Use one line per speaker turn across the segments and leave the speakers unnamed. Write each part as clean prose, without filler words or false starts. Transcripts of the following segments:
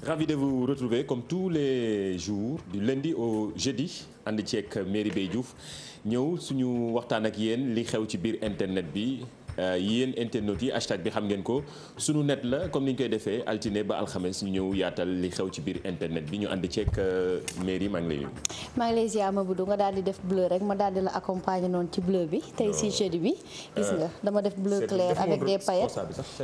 Ravi de vous retrouver comme tous les jours du lundi au jeudi ànd ceeg Merry Beye Diouf ñëw suñu waxtaan ak yéen li xew ci biir internet bi yéen internautes yi hashtag bi xam ngeen ko sunu net la comme ni ñu koy defee altine ba alxames ñu ñëw yaatal li xew ci biir internet bi ñu ànd ceeg Merry maa ngi lay nuyu.
maa ngi lay ziar Mamadou nga daal di def bleu rek ma daal di la accompagner noonu ci bleu bi tey si jeudi bi. gis nga dama def bleu clair avec des paillettes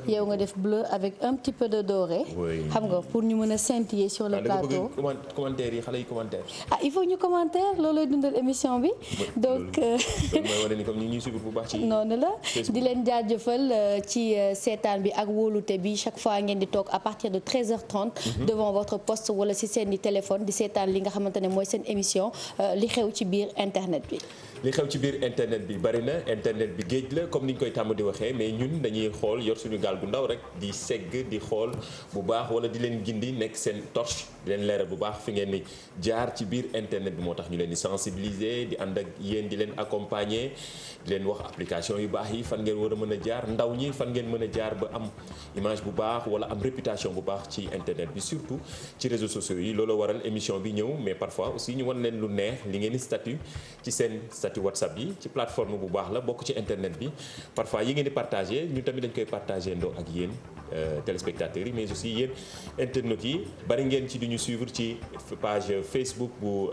yow nga def bleu avec un petit peu de doré. xam nga pour ñu mën a scintiller sur le plateau.
commentaire yi xale yi commentaire.
ah il faut ñu commentaire loolooy dundal émission bi. donc
mooy wane ni comme ñu ngi suivre bu baax ci.
noonu la di leen jaajëfal ci seetaan bi ak wóolute bi chaque fois ngeen di toog à partir de 13h30. devant votre poste wala si seen i téléphone di seetaan li nga xamante ne mooy seen émission li xew ci biir internet bi.
li xew ci biir internet bi bari na internet bi géej la comme ni ñu koy tàmm di waxee mais ñun dañuy xool yor suñu gaal gu ndaw rek di segg di xool bu baax wala di leen gindi nekk seen torche di leen leeral bu baax fi ngeen ni jaar ci biir internet bi moo tax ñu leen di sensibiliser di ànd ak yéen di leen accompagner di leen wax application yu baax yi fan ngeen war a mën a jaar ndaw ñi fan ngeen mën a jaar ba am image bu baax wala am réputation bu baax ci internet bi surtout ci réseaux sociaux yi loolu waral émission bi ñëw mais parfois aussi ñu wan leen lu neex li ngeen di statut ci seen ci WhatsApp yi ci plateforme bu baax la bokk ci internet bi parfois yi ngeen di partagé ñu tamit dañ koy partagé ndoo ak yéen téléspectateurs yi mais aussi yéen internautes yi bari ngeen ci duñu suivre ci page Facebook bu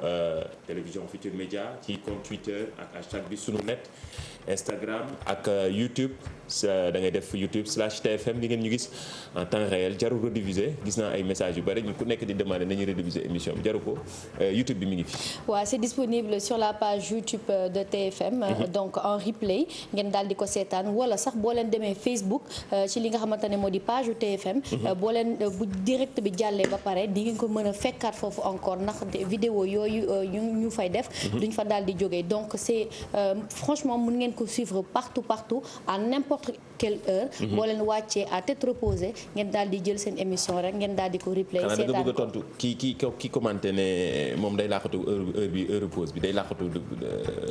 télévision Futur Média ci compte Twitter ak hashtag bi sunu net Instagram ak YouTube da ngay def YouTube/TFM di ngeen ñu gis en temps réel jarul rediffuser gis naa ay messages yu bari ñu ku nekk di demander nañu rediffuser émission bi jaru ko YouTube bi mi ngi fi.
waaw c'est disponible sur la page YouTube de TFM. donc en replay ngeen daal di ko seetaan wala sax boo leen demee Facebook ci li nga xamante ne moo di page yu TFM. boo leen bu direct bi jàllee ba pare di ngeen ko mën a fekkaat foofu encore ndax vidéo yooyu ñu fay def. duñ fa daal di jógee donc c'est franchement mën ngeen ko suivre partout à n'importe quelle heure. boo leen wàccee à tête reposée ngeen daal di jël seen émission rek ngeen daal di ko replay.
seetaan ko xanaa da nga bëgg a tontu ki commenté ne moom day laaxatu heure pause bi day laaxatu.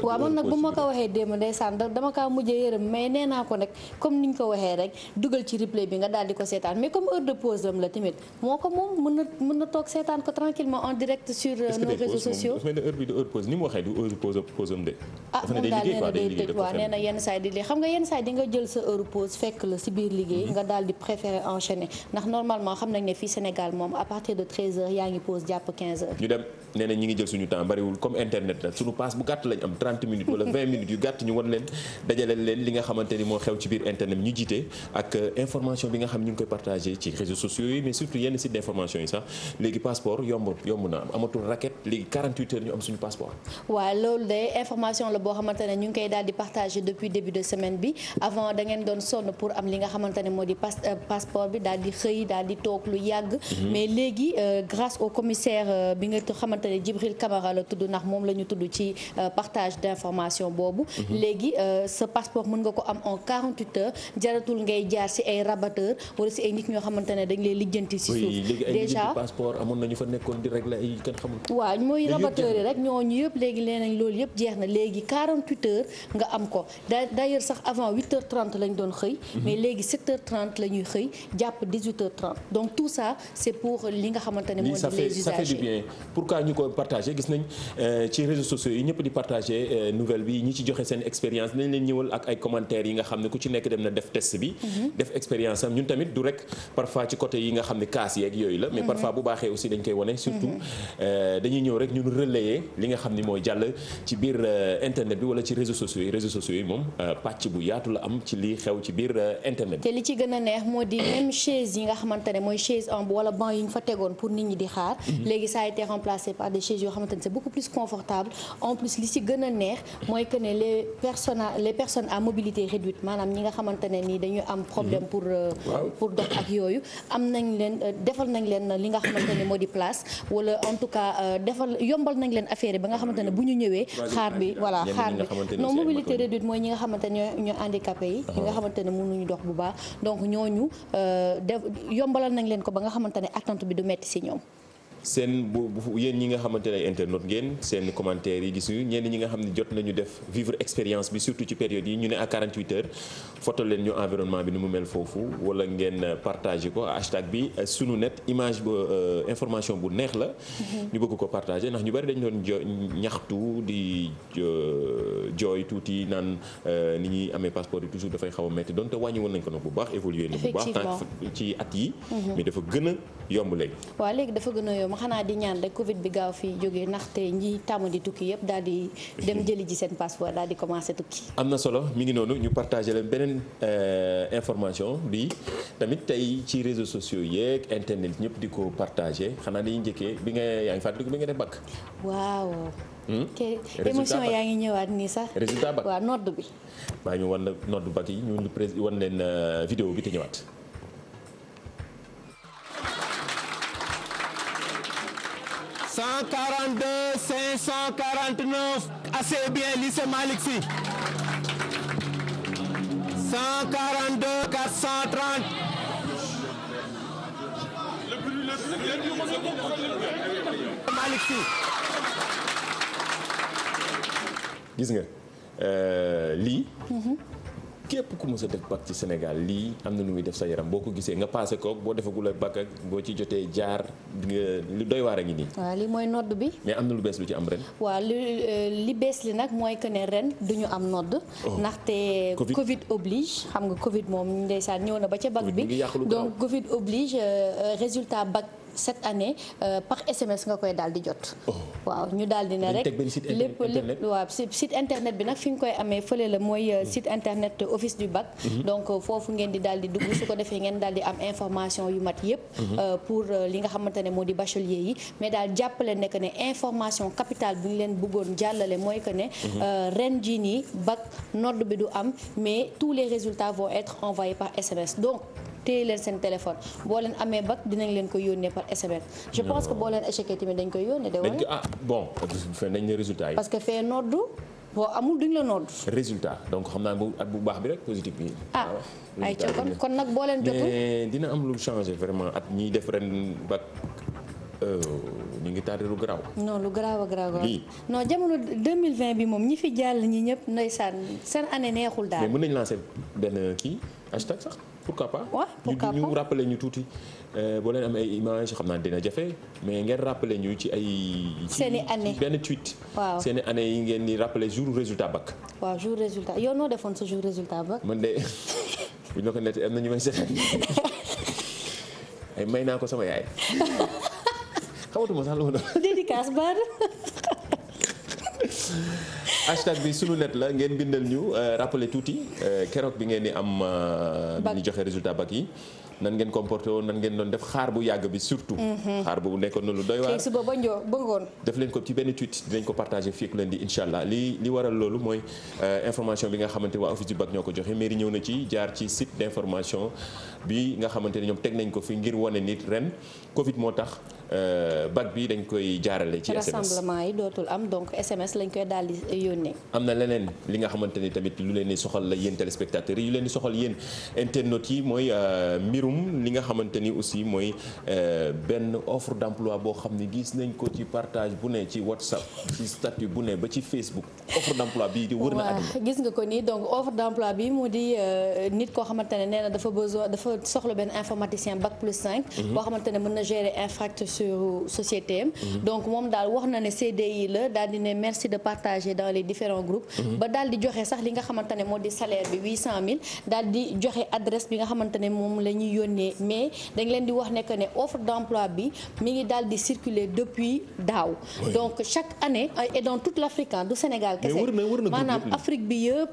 waaw man nag bu ma ko waxee démb ndeysaan dama kaa mujjee yërëm mais nee naa ko nag comme niñ ko waxee rek dugal ci replay bi nga daal di ko seetaan mais comme heure de pause am la tamit moo ko moom mën na toog seetaan ko tranquillement en direct sur nos réseaux sociaux.
est-ce que heure bi du heure pause ni mu waxee du heure pause am de.
ah moom daal nee na day tëj waaw nee na yenn saa yi di xam nga yenn saa yi di nga jël sa heure pause fekk la si biir liggéey nga daal di préférer enchaîner ndax normalement xam nañ ne fii Sénégal moom à partir de 13h yaa ngi pause jàpp 15h.
ñu dem nee na ñi ngi jël suñu temps bariwul comme internet la suñu passe bu gàtt lañ am 30 minutes wala 20 minutes yu gàtt ñu wan leen dajaleel leen li nga xamante ni moo xew ci biir internet bi ñu jiite ak information bi nga xam ñu ngi koy partagé ci réseaux sociaux yi mais surtout yenn site d'information yi sax léegi passeport yomb na amatul raquette léegi 48 heures ñu am suñu passeport.
waaw loolu de information la boo xamante ne ñu ngi koy daal di partagé depuis début de semaine bi avant da ngeen doon sonn pour am li nga xamante ne moo di passeport bi daal di xëy daal di toog lu yàgg. mais léegi grâce au commissaire bi nga xamante ne Djibril Camara la tudd ndax moom la ñu tudd ci partage d'information boobu. léegi sa passeport mën nga ko am en 48 heures jaratul ngay jaar ci ay rabatteur wala ci ay nit ñoo xamante ne dañ lay lijjanti ci suuf. déjà
passeport amoon nañu fa nekkoon di régler ay kenn xamul.
waaw mooy rabatteur yi rek ñooñu yëpp léegi nee nañ loolu yëpp jeex na léegi 48 heures nga am ko d'ailleurs sax avant 8h30 lañ doon xëy. mais léegi 7h30 la ñuy xëy jàpp 18h30 donc tout ça c'est pour li nga xamante ne moo di les usagers.
ça fait du bien pourquoi ñu ko partager gis nañ ci réseaux sociaux yi ñëpp di partager nouvelle bi ñi ci joxe seen expérience nañ leen ñëwal ak ay commentaires yi nga xam ne ku ci nekk dem na def test bi. def expérience am ñun tamit du rek parfois ci côté yi nga xam ne kaas yeeg yooyu la. mais parfois bu baaxee aussi dañ koy wane. surtout dañuy ñëw rek ñun relayer li nga xam ni mooy jàll ci biir internet bi wala ci réseaux sociaux yi moom pàcc bu yaatu la am ci li xew ci biir internet bi.
te li ci gën a neex moo di même chaise yi nga xamante ne mooy chaise en wala banc yi ñu fa tegoon pour nit ñi di xaar. léegi ça a été remplacé par des chaises yoo xamante ne c'est beaucoup plus confortable en plus li ci gën a neex mooy que ne les personnes à mobilité réduite maanaam ñi nga xamante ne nii dañu am problème pour dox ak yooyu am nañ leen defal nañ leen li nga xamante ne moo di place wala en tout cas yombal nañ leen affaire yi ba nga xamante ne bu ñu ñëwee xaar bi non mobilité réduite mooy ñi nga xamante ne ñoo handicapé yi ñi nga xamante ne mënuñu dox bu baax donc ñooñu yombalal nañ leen ko ba nga xamante ne attente bi du metti ci ñoom.
seen bu yéen ñi nga xamante ne internaute ngeen seen commentaire yi gisuñu ñenn ñi nga xam ne jot nañu def vivre expérience bi surtout ci période yi ñu ne à 48 heures photo leen ñu environnement bi ni mu mel foofu wala ngeen partager ko hashtag bi sunu net image ba information bu neex la. ñu bëgg ko partager ndax ñu bari dañu doon ñaxtu di jooy tuuti naan ni ñuy amee passeport yi toujours dafay xaw a métti donte wàññi woon nañ ko nag bu baax évoluer na bu baax ci at yi mais dafa gën a yomb léegi.
waaw léegi dafa gën a yomb xanaa di ñaan rek Covid bi gaaw fi jógee ndaxte ñi tàmm di tukki yëpp daal di dem jëli ji seen passeport daal di commencer tukki.
am na solo mi ngi noonu ñu partager leen beneen information bi tamit tey ci réseaux sociaux yeeg internet ñëpp di ko partager xanaa dañuy njëkkee bi nga yaa ngi fàttaliku bi nga def bac.
waaw. émotion yaa ngi ñëwaat nii sax.
résultat bac
waaw nodd bi.
baa ñu wan nodd bac yi ñu wan leen vidéo bi te ñëwaat.
142 549 assez bien lycée Malick Sy 142 430 Malick Sy
gis nga lii képp ku mës a def bac ci Sénégal lii am na nu muy def sa yaram boo ko gisee nga passé kook boo defagul ak bac ak boo ci jotee jaar lu doy waar a ngi nii.
waaw lii mooy nodd bi.
mais am na lu bees lu ci am ren.
waaw li bees li nag mooy que ne ren duñu am nodd. ndaxte Covid oblige xam nga Covid moom ndeysaan ñëw na ba ca bac bi. donc Covid oblige résultat bac cette année par SMS nga koy daal di jot. waaw ñu daal di ne rek lépp waaw site internet bi nag fi nga koy amee fële la mooy site internet office du bac. donc foofu ngeen di daal di dugg su ko defee ngeen daal di am information yu mat yépp pour li nga xamante ne moo di bachelier yi mais daal jàppale ne que ne information capitale bu ñu leen bëggoon jàllale mooy que ne ren jii nii bac nodd bi du am mais tous les résultats vont être envoyés par SMS donc. téye leen seen téléphone boo leen amee bac dinañ leen ko yónnee par SMS. je pense que boo leen échecé tamit dañ koy yónnee. de
ah bon nañ ne résultat yi.
parce que fee noddu boo amul duñ la noddu.
résultat donc xam naa bu at bu baax bi rek positif bi.
ay ca kon nag boo leen jotul.
mais dina am lu changer vraiment at ñiy def ren bac ñu ngi tardé lu garaaw.
non lu garaaw a garaaw. non jamono 2020 bi moom ñi fi jàll ñi ñëpp ndeysaan seen année neexul daal.
mais mën nañu lancer benn kii hashtag sax. pourquoi pas ñu rappeler ñu tuuti boo leen am ay image xam naa dina jafe mais ngeen rappeler ñu ci ay.
seeni année
benn tweet.
waaw
seeni année yi ngeen di rappeler jour résultat bac.
waaw jour résultat yow noo defoon sa jour résultat bac.
man de bu ñu la ko nettee am na ñu may seetaan ay may naa ko sama yaay xamatuma sax lu ma doon.
dédicace baar.
hashtag bi sunu net la ngeen bindal ñu rappeler tuuti keroog bi ngeen di am. bi ñu joxe résultat bac yi. nan ngeen comporté woon nan ngeen doon def xaar bu yàgg bi surtout. xaar boobu nekkoon na lu doy waar.
suba ba ngoon.
def leen ko ci benn tweet dinañ ko partagé fii ak leen di incha allah li waral loolu mooy information bi nga xamante waa office du bac ñoo ko joxe mairie ñëw na ci jaar ci site d' information bi nga xamante ne ñoom teg nañ ko fi ngir wane nit ren Covid moo tax bac bi dañ koy jaarale ci SMS.
rassemblement yi dootul am donc SMS lañ koy daal di yónnee.
am na leneen li nga xamante ni tamit lu leen di soxal la yéen téléspectateurs yi yu leen di soxal yéen internautes yi mooy mbirum li nga xamante ni aussi mooy benn offre d'emploi boo xam ne gis nañ ko ci partage bu ne ci WhatsApp ci statut bu ne ba ci Facebook offre d'emploi bii di wër na àdduna.
gis nga ko nii donc offre d'emploi bi mu di nit koo xamante ne nee na dafa soxla benn informaticien bac plus 5. boo xamante ne mën na gérer infrastructure société am. donc moom daal wax na ne CDI la daal di ne merci de partager dans les différents groupes. ba daal di joxe sax li nga xamante ne moo di salaire bi 800000 daal di joxe adresse bi nga xamante ne moom la ñuy yónnee mais dañ leen di wax ne que ne offre d'emploi bi mi ngi daal di circuler depuis daaw. donc chaque année et dans toute l'Afrique du Sénégal kese maanaam Afrique bi yëpp.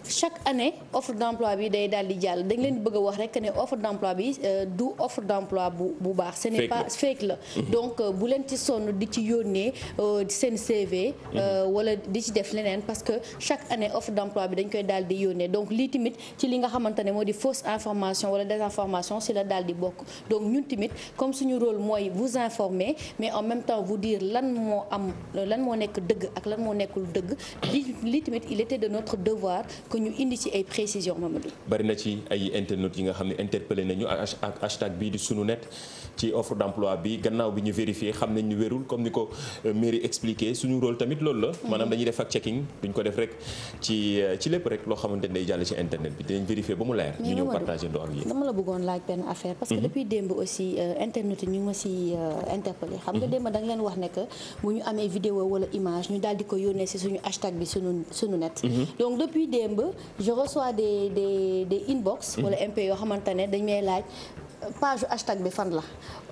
chaque année offre d'emploi bi day daal di jàll dañ leen bëgg a wax rek ne offre d'emploi bi du offre d'emploi bu baax ce n'est pas fake la donc bu leen ci sonn di ci yónnee seen CV wala di ci def leneen parce que chaque année offre d'emploi bi dañ koy daal di yónnee donc lii tamit ci li nga xamante ne moo di fausse information wala désinformation si la daal di bokk donc ñun tamit comme suñu rôle mooy vous informer mais en même temps vous dire lan moo nekk dëgg ak lan moo nekkul dëgg lii tamit il était de notre devoir que que ñu indi ci ay précisions Mamadou.
bari na ci ay internautes yi nga xam ne interpellé nañu ak hashtag bii di sunu net ci offre d'emploi bi gannaaw bi ñu vérifié xam nañ ñu wérul comme ni ko mairie expliqué suñu rôle tamit loolu la. maanaam dañuy def fact checking duñ ko def rek ci lépp rek loo xamante ne day jàll ci internet bi dinañ vérifié ba mu leer. ñu ñëw partagé ndoo ak yéen.
dama la bëggoon laaj benn affaire parce que depuis démb aussi internet yi ñu ngi ma si interpellé. xam nga démb da nga leen wax ne que bu ñu amee vidéo wala image ñu daal di ko yónnee si suñu hashtag bi sunu net. donc depuis démb je reçois des inbox. wala MP yoo xamante ne dañ may laaj. page hashtag bi fan la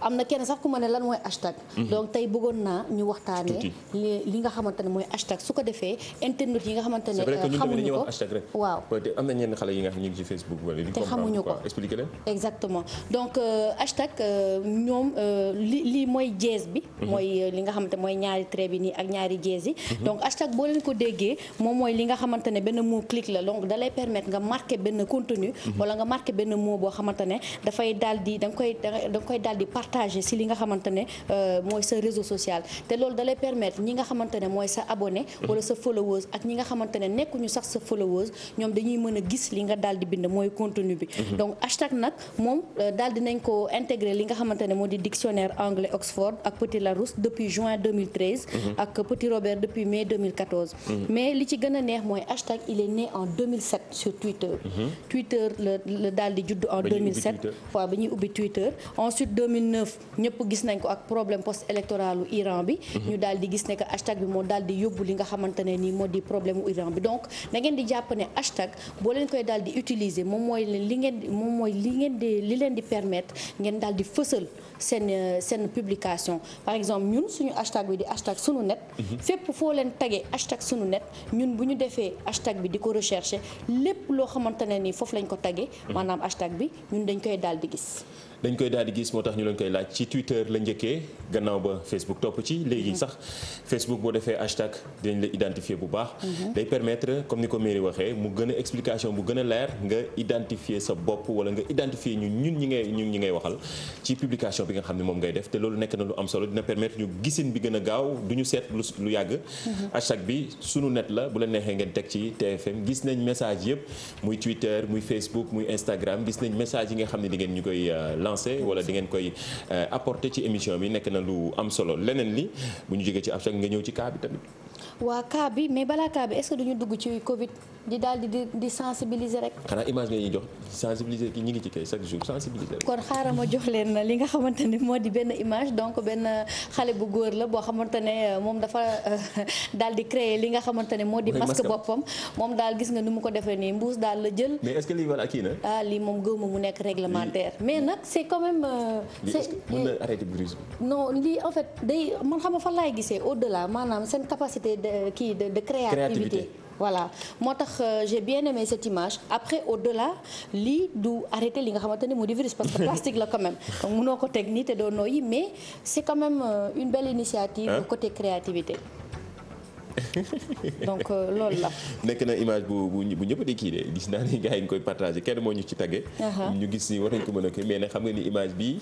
am na kenn sax ku ma ne lan mooy hashtag. donc tey bëggoon naa ñu waxtaanee li nga xamante ne mooy hashtag su ko defee internet yi nga xamante ne. xamuñu ko
hashtag rek.
waaw
am na ñenn xale yi nga xam ñu ngi ci Facebook wala
te xamuñu ko
expliquer leen.
exactement donc hashtag ñoom lii mooy jees bi. mooy li nga xamante mooy ñaari trait bi nii ak ñaari jees yi. donc hashtag boo leen ko déggee moom mooy li nga xamante ne benn mot clic la donc da lay permettre nga marqué benn contenu. wala nga marqué benn mot boo xamante ne dafay daal da nga koy daal di partager si li nga xamante ne mooy sa réseau social te loolu dalay permettre ñi nga xamante ne mooy sa abonné wala sa followers ak ñi nga xamante ne nekkuñu sax sa followers ñoom dañuy mën a gis li nga daal di bind mooy contenu bi donc hashtag nag moom daal di nañ ko intégré li nga xamante ne moo di dictionnaire anglais Oxford ak Petit Larousse depuis juin 2013 ak Petit Robert depuis mai 2014 mais li ci gën a neex mooy hashtag il est né en 2007 sur Twitter Twitter la daal di judd en 2007 waaw ba ñuy ubbi Twitter ensuite 2009 ñëpp gis nañ ko ak problème post électoral u Iran bi ñu daal di gis ne que hashtag bi moo daal di yóbbu li nga xamante ne nii moo di problème u Iran bi donc da ngeen di jàpp ne hashtag boo leen koy daal di utiliser moom mooy li leen di permettre ngeen daal di fësal seen publication par exemple ñun suñu hashtag bi di hashtag sunu net fépp foo leen tagee hashtag sunu net ñun bu ñu defee hashtag bi di ko rechercher lépp loo xamante ne nii foofu lañ ko tagee maanaam hashtag bi ñun dañ koy daal di gis
moo tax ñu leen koy laaj ci Twitter la njëkkee gannaaw ba Facebook topp ci léegi sax Facebook boo defee hashtag dinañ la identifier bu baax day permettre comme ni ko mairie waxee mu gën a explication bu gën a leer nga identifier sa bopp wala nga identifier ñun ñi ngay waxal ci publication bi nga xam ne moom ngay def te loolu nekk na lu am solo dina permettre ñu gisin bi gën a gaaw du ñu seet lu yàgg hashtag bi sunu net la bu la neexee ngeen teg ci TFM gis nañ message yëpp muy Twitter muy Facebook muy Instagram gis nañ message yi nga xam ne di ngeen ñu koy lancé wala di ngeen koy apporter ci émission bi nekk na lu am solo leneen li bu ñu jógee ci hashtag nga ñëw ci cas bi tamit.
waa cas bi mais balaa cas bi est-ce que duñu dugg ci Covid di daal di sensibiliser rek.
xanaa image nga ñuy jox sensibiliser ki ñu ngi ci kay chaque jour sensibiliser rek.
kon xaaral ma jox leen li nga xamante ne moo di benn image donc benn xale bu góor la boo xamante ne moom dafa daal di créer li nga xamante ne moo di masque boppam moom daal gis nga ni mu ko defee nii mbuus daal la jël.
mais est-ce que lii wala kii na.
lii moom gëwma mu nekk réglementaire mais nag c'est quand même.
mën na arrêter virus bi.
non lii en fait day man xam nga fan laay gisee au-delà maanaam seen capacité de créativité. voilà moo tax j'ai bien aimé cette image après au-delà lii du arrêter li nga xamante ne moo di virus parce que plastique la quand même donc mënoo ko teg nii te doo nooyi mais c'est quand même une belle initiative côté créativité donc loolu la.
nekk na image bu ñëpp di kii de gis naa ni gars yi ñu koy partagé kenn moo ñu ci tagge ñu gis ni war nañ ko mën a kii mais nag xam nga ni image bi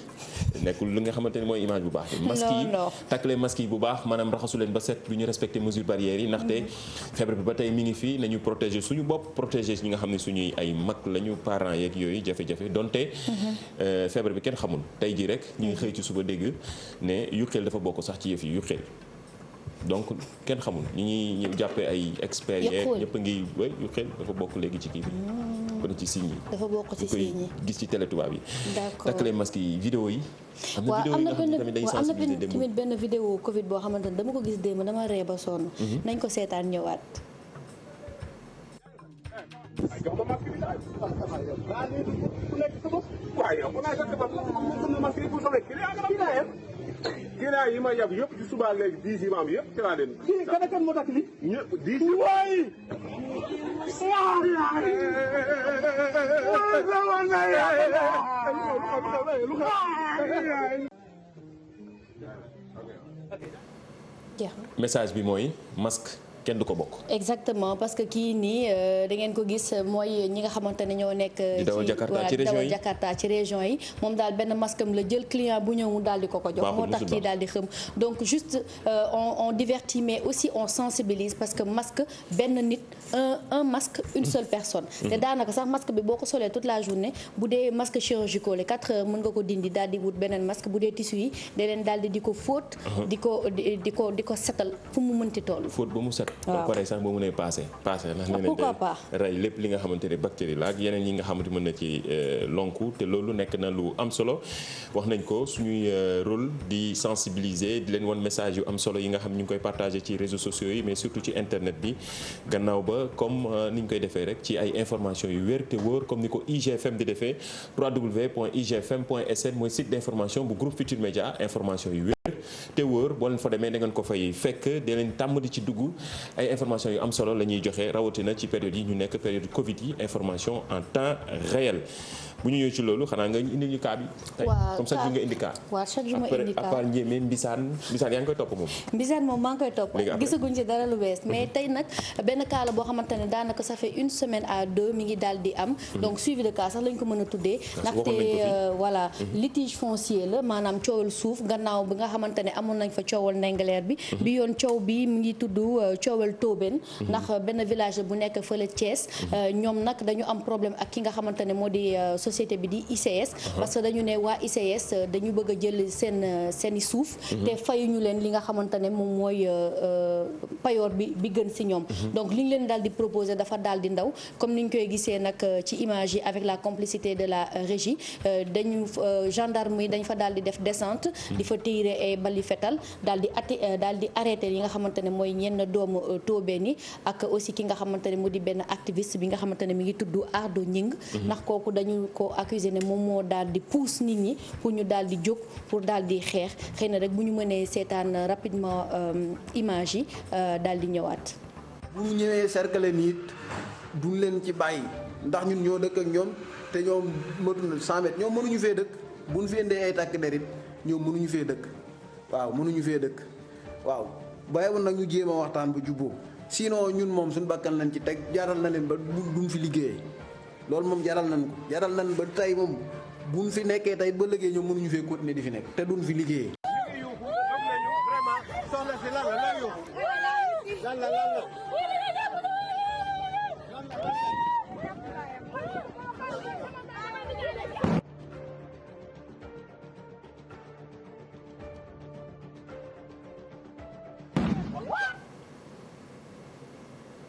nekkul lu nga xamante ni mooy image bu baax. masque yi takkalee masque yi bu baax maanaam raxasu leen ba set du ñu respecté mesures barrières yi ndaxte feebar bi ba tey mi ngi fii nañu protéger suñu bopp protéger ñi nga xam ne suñuy ay mag lañu parents yeeg yooyu jafe-jafe donte feebar bi kenn xamul tey jii rek ñu ngi xëy ci suba dégg ne yu xel dafa bokk sax ci yëf yi yu xel. donc kenn xamul ñi jàppee ay experts yeeg ñëpp a ngi way yu xel dafa bokk léegi ci kii bi kon ci signes yi
dafa bokk ci signes yi
gis ci télé tubaab yi
d'accord
takkalee masque yi vidéo yi am na
tamit benn vidéo Covid boo xamante ne dama ko gis démb dama ree ba sonn nañ ko seetaan ñëwaat
client yi ma yab yëpp ci suba léegi 10 yi ma am yëpp ci laa leen. kii kan moo takk li. ñëpp 10 yi. waay.
message bi mooy masque kenn du ko bokk.
exactement parce que kii nii da ngeen ko gis mooy ñi nga xamante ne ñoo nekk.
di dawal
Jakarta ci région yi moom daal benn masque am la jël client bu ñëw mu daal di ko jox. moo tax kii daal di xëm donc juste on divertit mais aussi on sensibilise parce que masque benn nit un masque une seule personne. te daanaka sax masque bi boo ko solee toute la journée bu dee masque chirurgicaux les 4 heures mën nga ko dindi daal di wut beneen masque bu dee tissu yi da leen daal di ko fóot. di ko setal fu mu mënti toll.
fóot ba mu set. waaw ba pare sax boo mënee passé ndax nee nañ rey lépp li nga xamante ne bactérie la ak yeneen yi nga xamante mën na ci lonku te loolu nekk na lu am solo wax nañ ko suñuy rôle di sensibiliser di leen wan message yu am solo yi nga xam ñu ngi koy partager ci réseaux sociaux yi mais surtout ci internet bi gannaaw ba comme ni ñu koy defee rek ci ay information yu wér te wóor comme ni ko IGFM di defee www.igfm.sn mooy site d'information bu groupe Futurs Médias information yu wér te wóor boo leen fa demee da ngeen ko fay fekk da leen tàmm di ci dugg ay information yu am solo la ñuy joxe rawatina ci période yi ñu nekk période Covid yi information en temps réel bu ñu ñëw ci loolu xanaa nga indi ñu cas bi.
waaw
comme chaque jour nga indi cas.
waaw chaque jour ma indi cas
à part Ndiémé Mbisaan yaa ngi koy topp moom.
Mbisaan moom maa ngi koy topp. gisaguñ ci dara lu bees mais tey nag benn cas la boo xamante ne daanaka ça fait 1 semaine à 2 mi ngi daal di am. donc suivi de cas sax lañ ko mën a tuddee. ndaxte voilà litige foncier la maanaam coowal suuf gannaaw bi nga xamante ne amoon nañ fa coowal ndengaleer bi. bi yoon coow bi mu ngi tudd coowal Tobène. ndax benn village bu nekk fële Thiès. ñoom nag dañu am problème ak ki nga xamante ne moo di société bi di ICS. parce que dañu ne waa ICS dañu bëgg a jël seeni suuf. te fayuñu leen li nga xamante ne moom mooy payoor bi gën ci ñoom. donc li ñu leen daal di proposer dafa daal di ndaw comme ni ñu koy gisee nag ci image yi avec la complicité de la régie dañu gendarme yi dañ fa daal di def descente. di fa tirer ay bali fetal daal di arrêter yi nga xamante ne mooy ñenn doomu Tobène yi ak aussi ki nga xamante ne mu di benn activiste bi nga xamante ne mi ngi tudd Ardo Ñing ndax kooku dañu ko accusé ne moom moo daal di pousse nit ñi pour ñu daal di jóg pour daal di xeex xëy na rek bu ñu mënee seetaan rapidement image yi daal di ñëwaat.
bu ñu ñëwee cercle nit duñ leen ci bàyyi ndax ñun ñoo dëkk ak ñoom te ñoom matuñu 100 mètres ñoom mënuñu fee dëkk buñ fi indee ay takk derit ñoom mënuñu fee dëkk mënuñu fee dëkk waaw bàyyi woon nag ñu jéem a waxtaan ba jubboo sinon ñun moom suñu bakkan lañ ci teg jaral na leen ba duñ fi liggéeyee loolu moom jaral nañ ba tey moom buñ fi nekkee tey ba liggéey ñoom mënuñu fee continuer di fi nekk te duñ fi liggéeyee.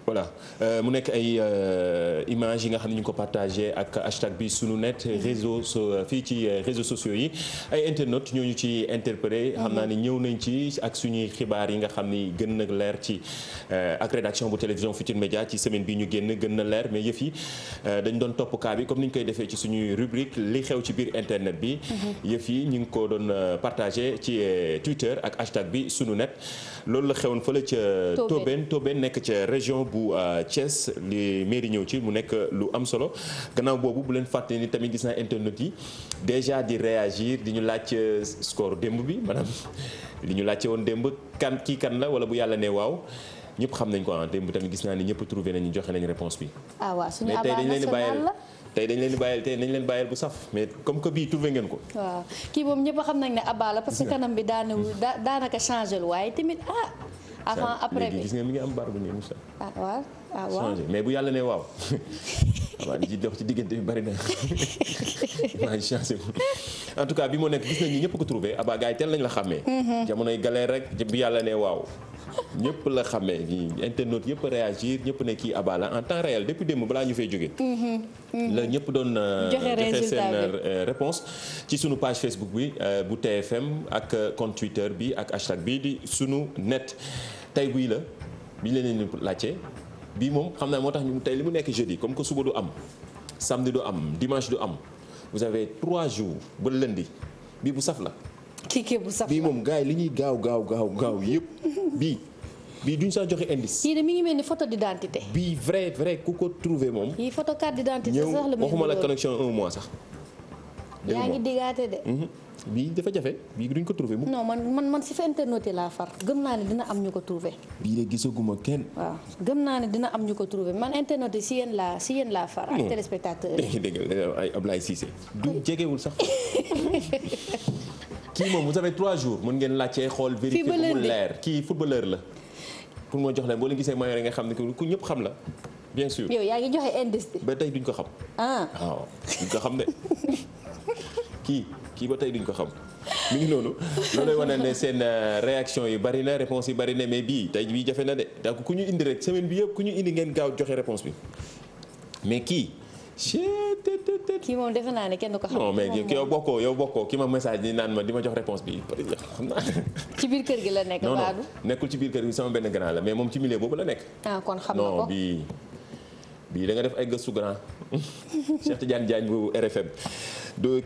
voilà mu nekk ay images yi nga xam ne ñu ngi ko partagé ak hashtag bi sunu net fii ci réseaux sociaux yi ay internautes ñooñu ci interpellé xam naa ni ñëw nañ ci ak suñuy xibaar yi nga xam ni gën na leer ci ak rédaction bu télévision Futurs Médias ci semaine bi ñu génn gën na leer mais yëf yi dañ doon topp cas bi comme ni ñu koy defee ci suñuy rubrique li xew ci biir internet bi yëf yi ñu ngi ko doon partagé ci Twitter ak hashtag bi sunu net loolu la xewoon fële ca Tobène nekk ca région bu Thiès li mairie ñëw ci mu nekk lu am solo gannaaw boobu bu leen fàtte ni tamit gis naa internet yi déjà di réagir di ñu laaj score démb bi maanaam li ñu laajte woon démb kan la wala bu yàlla ne waaw ñëpp xam nañ ko démb tamit gis naa ni ñëpp trouvé nañu joxe nañ réponse bi.
ah waaw suñu
mais
abaa national la
tey dañ leen di bàyyil tey nañ leen bàyyil bu saf mais comme que bii trouvé ngeen ko.
waaw kii moom ñëpp xam nañ ne abaa la parce que kanam bi daanaka changé lu waaye tamit avant après bi
gis nga mi ngi am barbe nii Moussa.
waaw
changé mais bu yàlla ne waaw waaw di dox ci diggante bi bari na maa ngi changé en tout cas bi moo nekk gis nañ ni ñëpp ko trouvé Abba gars yi teel nañ la xàmmee. jamonoy galère rek bi yàlla ne waaw. ñëpp la xamee internautes yëpp réagir ñëpp ne kii Abba la en temps réel depuis démb balaa ñu fay jógee. la ñëpp doon joxe seen réponse ci sunu page Facebook bi bu TFM ak compte Twitter bi ak hashtag bi di sunu net tey bii la bi ñu leen laajte bii moom xam naa moo tax ñu tey li mu nekk jeudi comme que suba du am samedi du am dimanche du am vous avez 3 jours ba lundi bii bu saf la.
kii bu saf la
bii moom gars yi li ñuy gaaw yëpp bii duñ sax joxe indice.
kii de mi ngi mel ni photo d'identité.
bii vrai ku ko trouvé moom.
yii photo carte d'identité sax la
ñëw waxuma la connexion 1 mois sax
yaa ngi diggaate de.
bii dafa jafe bii duñ ko trouvé mu.
non man si fa internet yi laa far gëm naa ne dina am ñu ko trouvé.
bii de gisaguma kenn.
waaw gëm naa ne dina am ñu ko trouvé man internet yi si yéen laa far. ak téléspectateurs yi.
dégg nga ay Ablaye Cissé du jegewul sax. kii moom vous avez 3 jours mën ngeen laajte xool. vérifier bu mu leer kii footballeur la. pour moo jox leen boo leen gisee maillot nga xam ne ku ñëpp xam la bien sûr.
yow yaa ngi joxe indice bi.
ba tey duñ ko xam. waaw duñ ko xam de kii ba tey duñ ko xam mi ngi noonu loolu lay wane ne seen réaction yi bari na réponse yi bari na mais bii tey bii jafe na de donc ku ñu indi rek semaine bi yëpp ku ñu indi ngeen gaaw joxe réponse bi mais kii.
kii moom defe naa ne kenn du ko xam.
non mais yow bokkoo ki ma message ni naan ma di ma jox réponse bi xam naa.
ci biir kër gi la nekk.
non nekkul ci biir kër gi sama benn grand la mais moom ci milieu boobu la nekk.
kon xam na ko
non bii da nga def ay gëstu grand Cheikh Tidiane Diagne bu RFM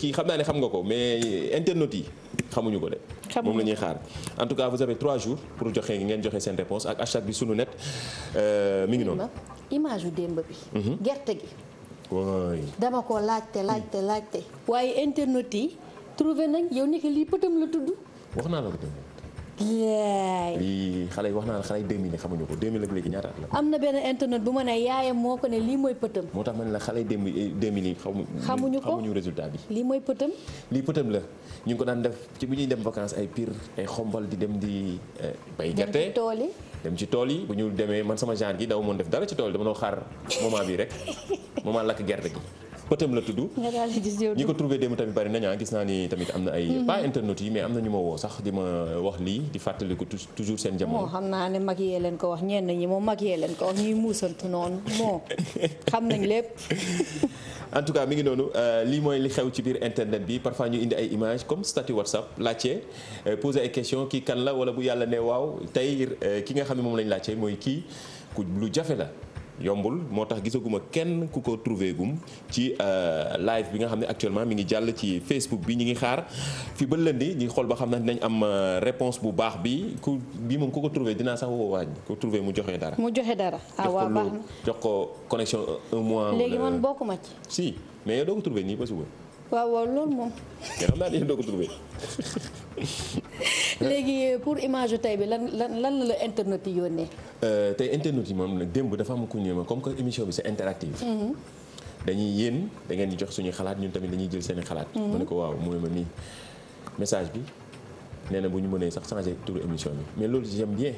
kii xam naa ne xam nga ko mais internautes yi xamuñu ko de. moom la ñuy xaar en tout cas vous avez 3 jours pour ngeen joxe seen réponse ak hashtag bi sunu net mi ngi noonu.
image yu démb bi. gerte gi.
waay
dama ko laajte. waaye internet yi trouvé nañ yow ni que lii pëtam la tudd.
wax naa la ko démb. lii xale yi wax naa la xale yi 2000 xamuñu ko 2000 ak léegi ñaata at la. am
na benn internet bu ma ne yaayam moo ko ne lii mooy pëtam.
moo tax ma ne la xale yi 2000 yi
xamuñu ko
xamuñu résultat bi.
lii mooy pëtam.
lii pëtam la ñu ngi ko daan def ci bu ñuy dem vacances ay Pire ay xombal di dem di bay gerte. dem ci tool yi bu ñu demee man sama genre gi daw moon def dara ci tool yi dama doon xaar moment bi rek moment lakk gerte gi. pëtam la tudd ñi ko trouvé démb tamit bari nañu gis naa ni tamit am na ay pas internet yi mais am na ñu ma woo sax di ma wax lii di fàttaliku toujours seen jamono.
moo xam naa ne mag yee leen ko wax ñenn ñi moom mag yee leen ko wax ñuy muusantu noonu moo xam nañ lépp.
en tout cas mi ngi noonu lii mooy li xew ci biir internet bi parfois ñu indi ay images comme statut WhatsApp laajte poser ay questions kii kan la wala bu yàlla ne waaw tey ki nga xam ne moom lañ laajte mooy kii ku lu jafe la. yombul moo tax gisaguma kenn ku ko trouvé gum ci live bi nga xam ne actuellement mi ngi jàll ci Facebook bi ñu ngi xaar fi ba lundi ñu xool ba xam ne dinañ am réponse bu baax bi bii moom ku ko trouvé dinaa sax woo waañ ko trouvé mu joxe dara.
waaw baax na
jox ko connexion un mois.
léegi man bokkuma ci.
si mais yow doo ko trouvé nii ba suba.
waaw loolu moom.
mais xam naa ne yow doo ko trouvé.
léegi pour image tey bi lan la internet yi yónnee.
tey internet yi moom nag démb dafa am ku ñu ma comme que émission bi c'est interactive. dañuy yéen da ngeen di jox suñuy xalaat ñun tamit dañuy jël seen i xalaat. ma ne ko waaw mooy ma nii message bi nee na bu ñu mënee sax changer turu émission bi mais loolu j'aime bien.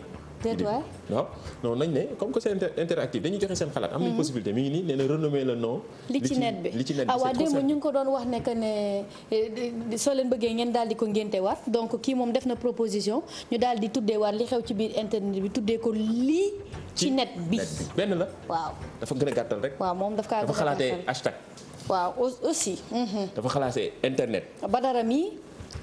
waaw
non nañ ne comme que c'est interactif dañuy joxe seen xalaat. am nañ possibilité mi ngi nii nee na renommer le nom.
li ci net bi waaw démb ñu ngi ko doon wax ne que ne soo leen bëggee ngeen daal di ko ngénte waat donc kii moom def na proposition ñu daal di tuddee waat li xew ci biir internet bi tuddee ko lii. ci net bi
benn la.
waaw
dafa gën a gàttal rek.
waaw moom dafa
xalaatee hashtag.
waaw aussi.
dafa xalaatee internet.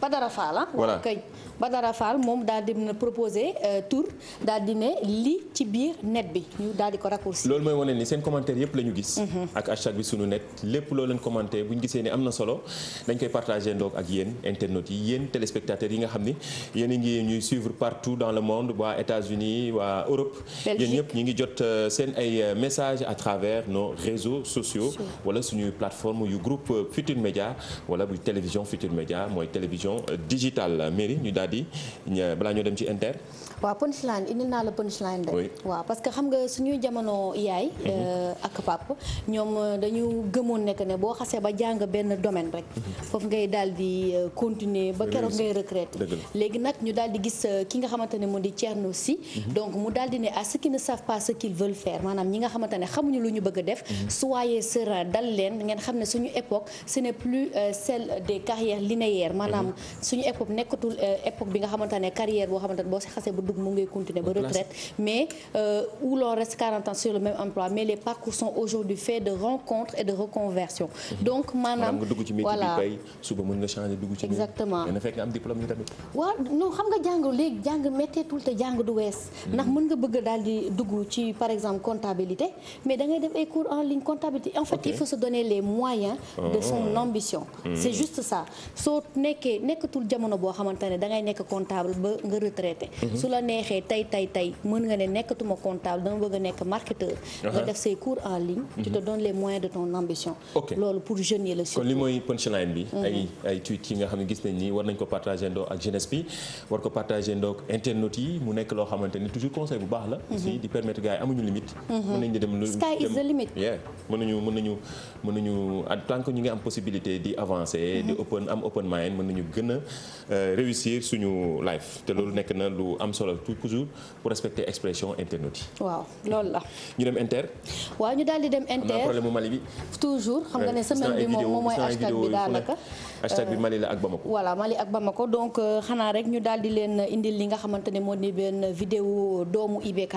Badara Fall
voilà
kay Badara Fall moom daal di na proposé tour daal di ne lii ci biir net bi ñu daal di ko raccourci.
loolu mooy wane ni seen commentaire yëpp la ñu gis. ak hashtag bi sunu net lépp loo leen commenté bu ñu gisee ni am na solo dañ koy partagé ndoog ak yéen internautes yi yéen téléspectateurs yi nga xam ni yéen a ngi ñuy suivre partout dans le monde waa États-Unis waa Europe. yéen ñëpp ñu ngi jot seen ay messages à travers nos réseaux sociaux. wala suñuy plateforme yu groupe Futur Média wala bu télévision Futur Média mooy télévision digitale mairie ñu daal di balaa ñoo dem ci inter.
waaw punchline indi naa la punchline de. waaw parce que xam nga suñuy jamono yaay. ak pap ñoom dañu gëmoon nekk ne boo xasee ba jàng benn domaine rek. foofu ngay daal di continuer ba keroog ngay retraité. léegi nag ñu daal di gis ki nga xamante ne mu di Thierno Sy. donc mu daal di ne à ceux qui ne savent pas ce qu'ils veulent faire maanaam ñi nga xamante ne xamuñu lu ñu bëgg a def. soyez serein dal leen ngeen xam ne suñu époque ce n'est plus celle des carrières linéaires maanaam suñu époque nekkatul époque bi nga xamante ne carrière boo xamante ne boo si xasee ba dugg mu ngay continuer ba retraite mais où l'on reste 40 ans sur le même emploi mais les parcours sont aujourd'hui faits de rencontres et de reconversion donc maanaam
nga dugg ci métier bi bay suba mën nga changer dugg ci
exactement
na fekk nga am diplôme yi tamit
waaw non xam nga jàng léegi jàng métteetul te jàng du wees ndax mën nga bëgg daal di dugg ci par exemple comptabilité mais da ngay def ay cours en ligne comptabilité en fait il faut se donner les moyens de son ambition c'est juste ça soo nekkee nekkatul jamono boo xamante ne da ngay nekk comptable ba nga retraité. su la neexee tey mën nga ne nekkatuma comptable dama bëgg a nekk marketeur. nga def say cours en ligne. tu te donnes les moyens de ton ambition. loolu pour jeunes yi la surtout.
kon li mooy punchline bi. ay tweet yi nga xam ne gis nañ ni war nañ ko partagé ndoo ak jeunesse bi war ko partagé ndoo ak internautes yi mu nekk loo xamante ni toujours conseil bu baax la. aussi di permettre gars yi amuñu limite. mën nañu dem
sky is the limit.
mën nañu en tant que ñu ngi am possibilité di avancer. di open mind mën nañu gën a réussir suñu life te loolu nekk na lu am solo toujours pour respecter expression internautes yi.
waaw loolu la.
ñu dem Inter.
waaw ñu daal di dem Inter
problème mu Mali bi.
toujours xam nga ne semaine bi moom mooy hashtag bi daanaka.
hashtag bi Mali la ak Bamako.
voilà Mali ak Bamako donc xanaa rek ñu daal di leen indil li nga xamante ne moo di benn vidéo doomu IBK.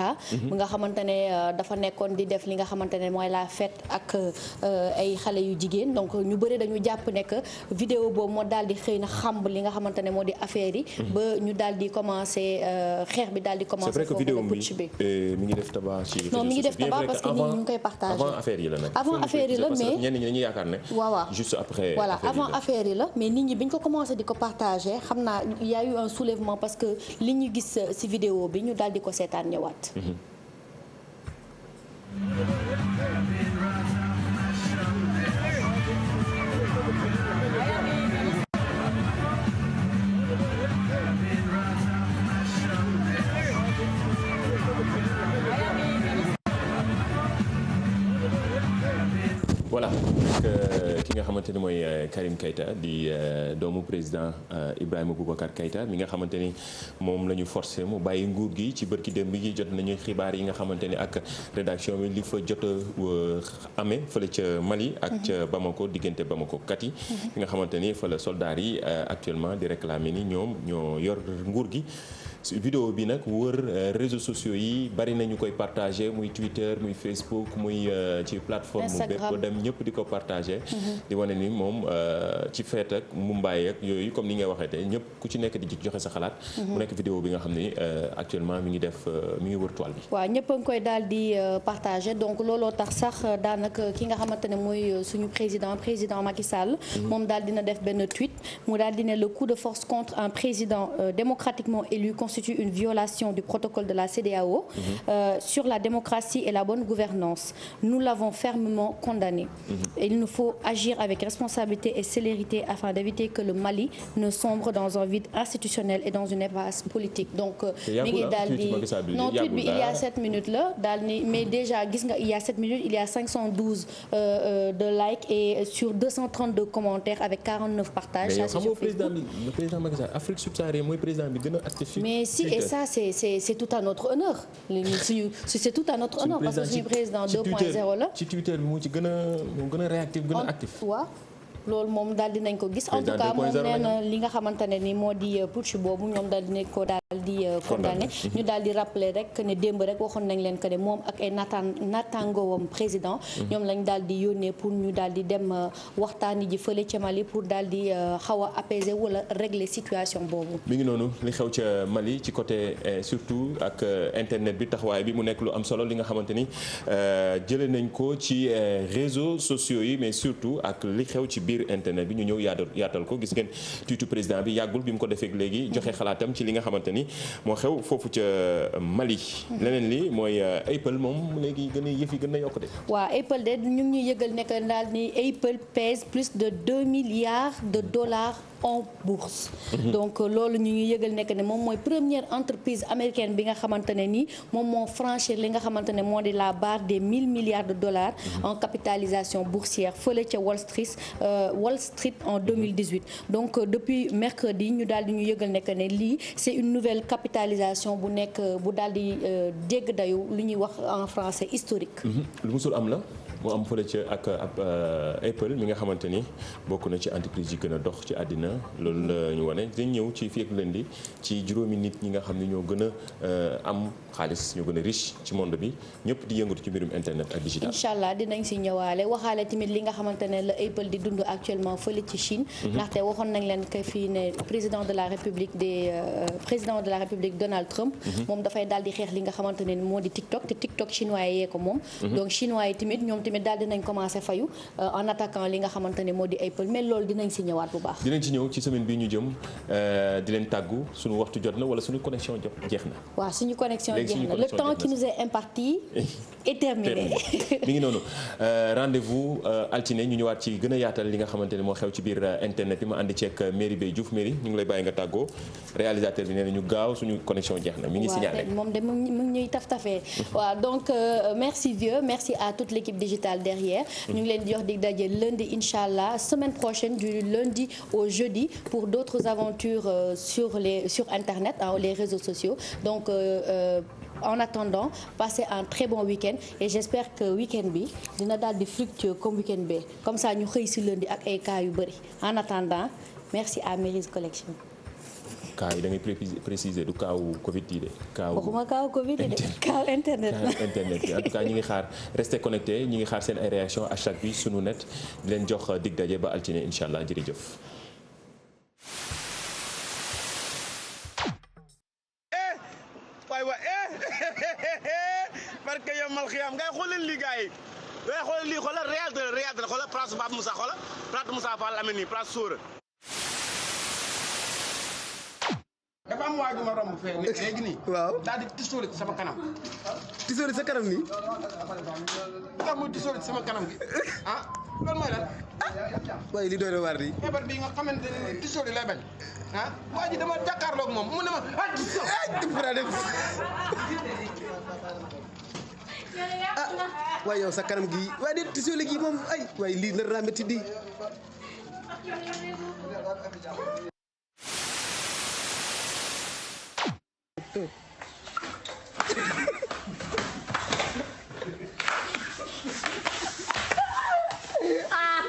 bi nga xamante ne dafa nekkoon di def li nga xamante ne mooy la fête ak ay xale yu jigéen donc ñu bëri dañu jàpp ne que vidéo boobu moo daal di xëy na xamb li nga xamante ne moo di affaire yi. ba ñu daal di commencé xeex bi daal di commencé.
c'est vrai que vidéo bi mi ngi def tabac ci.
non mi ngi def tabac parce que nit ñi ñu ngi koy partagé.
avant affaire yi la nag.
avant affaire yi la mais
ñenn ñi dañuy yaakaar ne.
waaw
juste après.
voilà avant affaire yi la mais nit ñi bi ñu ko commencé di ko partagé xam naa y a eu un soulèvement parce que li ñu gis ci vidéo bi ñu daal di ko seetaan ñëwaat.
voilà ki nga xamante ni mooy Karim Keïta di doomu président Ibrahima Boubacar Keïta mi nga xamante ni moom la ñu forcé mu bàyyi nguur gi ci bërki démb gi jot nañu xibaar yi nga xamante ni ak rédaction bi li fa jot a amee fële ca Mali ak ca Bamako diggante Bamako kat yi fi nga xamante ni fa la soldats yi actuellement di réclamer ni ñoom ñoo yor nguur gi. vidéo bi nag wër réseaux sociaux yi bari nañu koy partagé muy Twitter muy Facebook muy ci plateforme mu bépp dem ñëpp di ko partagé di wane ni moom ci feet ak Mumbai ak yooyu comme ni nga waxee tey ñëpp ku ci nekk di joxe sa xalaat mu nekk vidéo bi nga xam ni actuellement mi ngi wër toile bi
waaw ñëpp a ngi koy daal di partagé donc looloo tax sax daanaka ki nga xamante ne mooy suñu président Macky Sall moom daal dina def benn tweet mu daal di ne le coup de force contre un président démocratiquement élu constitue une violation du protocole de la CEDEAO sur la démocratie et la bonne gouvernance. Nous l'avons fermement condamné. Et il nous faut agir avec responsabilité et célérité afin d'éviter que le Mali ne sombre dans un vide institutionnel et dans une impasse politique. Donc mi ngi daal di non tweet bi il y a 7 minutes la daal ni mais déjà gis nga il y a 7 minutes il y a 512 de likes et sur 232 commentaires avec 49 partages.
mais yow xam nga le président Macky Sall Afrique subsaharienne mooy président bi gën a actif.
mais si et ça c'est tout à notre honneur c'est tout à notre honneur parce que suñu président 2.0 la.
ci Twitter bi mu ci gën a réactif gën a actif.
waaw loolu moom daal dinañ ko gis. en tout cas moom nee na li nga xamante ne ni moo di putsch boobu ñoom daal dinañ ko daal di condamné. ñu daal di rappeler rek ne démb rek waxoon nañ leen que ne moom ak ay naataangoowam président. ñoom lañ daal di yónnee pour ñu daal di dem waxtaani ji fële ca Mali pour daal di xaw a apaiser wala régler situation boobu.
mi ngi noonu li xew ca Mali ci côté surtout ak internet bi taxawaay bi mu nekk lu am solo li nga xamante ni jëlee nañ ko ci réseaux sociaux yi mais surtout ak li xew ci biir internet bi ñu ñëw yaatal ko gis ngeen tuuti président bi yàggul bi mu ko defee léegi joxe xalaatam ci li nga xamante ni moo xew foofu ca Mali. leneen li mooy Apple moom léegi yëf yi gën a yokk de.
waaw Apple de ñu ngi ñuy yëgal nekk daal ni Apple pèse plus de 2 milliards de dollars en bourse. donc loolu ñu ngi yëgal nekk ne moom mooy première entreprise américaine bi nga xamante ne nii moom moo franchir li nga xamante ne moo di la barre des 1000 milliards de dollars en capitalisation boursière fële ca Wall Street en 2018 donc depuis mercredi ñu daal di ñu yëgal nekk ne lii c'est une nouvelle capitalisation bu daal di dégg dayu lu ñuy wax en français historique.
lu musul am la. mu am fële ca ak Apple mi nga xamante ni bokk na ci entreprise yi gën a dox ci àddina loolu la ñu wane dañ ñëw ci fii ak lundi ci juróomi nit ñi nga xam ne ñoo gën a am xaalis ñoo gën a riche ci monde bi ñëpp di yëngatu ci mbirum internet ak digital.
incha allah dinañ si ñëwaale waxaale tamit li nga xamante ne la Apple di dund actuellement fële ci Chine. ndaxte waxoon nañ leen que fii ne président de la République Donald Trump. moom dafay daal di xeex li nga xamante ne moo di TikTok te TikTok chinois yee ko moom. donc chinois yi tamit ñoom tamit daal dinañ commencer fayu en attaquant li nga xamante ne moo di Apple mais loolu dinañ si ñëwaat bu baax.
dinañ ci ñëw ci semaine bii ñu jëm di leen tàggu suñu waxtu jot na wala suñu connexion jeex na.
waaw suñu connexion jeex na le temps qui nous est imparti est terminé.
mi ngi noonu rendez-vous altine ñu ñëwaat ci gën a yaatal li nga xamante ne moo xew ci biir internet bi ma àndi ceeg Merry Beye Diouf Merry ñu ngi lay bàyyi nga tàggoo réalisateur bi nee na ñu gaaw suñu connexion jeex na mi ngi signalé.
moom de mu ngi ñuy taf-tafee waaw donc merci vieux merci à toute l'équipe digitale derrière ñu ngi leen di jox dig daje lundi incha allah semaine prochaine du lundi au jeudi pour d'autres aventures sur internet les réseaux sociaux donc en attendant passez un très bon week-end et j'espère que week-end bi dina daal di fructueux comme week-end bi comme ça ñu xëy si lundi ak ay cas yu bëri en attendant merci à Merry's Collection.
cas yi da ngay préciser du cas wu Covid yi de. cas wu
waxuma cas wu Covid yi de cas internet la.
internet bi en tout cas ñi ngi xaar restez connectés ñi ngi xaar seen ay réactions à chaque bi sunu net di leen jox dig daje ba altine incha allah jërëjëf.
parce que yow mal xiyam ngay xoolal lii gars yi ngay xoolal lii xoolal Riyad la xoolal place Pape Moussa xoolal place Moussa Fall amee nii place Sóora. dafa am waay bu ma romb fee léegi nii.
waaw
daal di tisooli ci sama kanam.
tisooli sa kanam nii.
ndax muy tisooli ci sama kanam gi ah loolu mooy lan.
waaye li doy na waar di.
feebar bi nga xamante ne tisooli lay bañ ah waa ji dama jàkkaarloog moom mu ne ma
waaye yow sa kanam gi waaye de tisooli gi moom ay waaye lii nar naa métti di.
Ah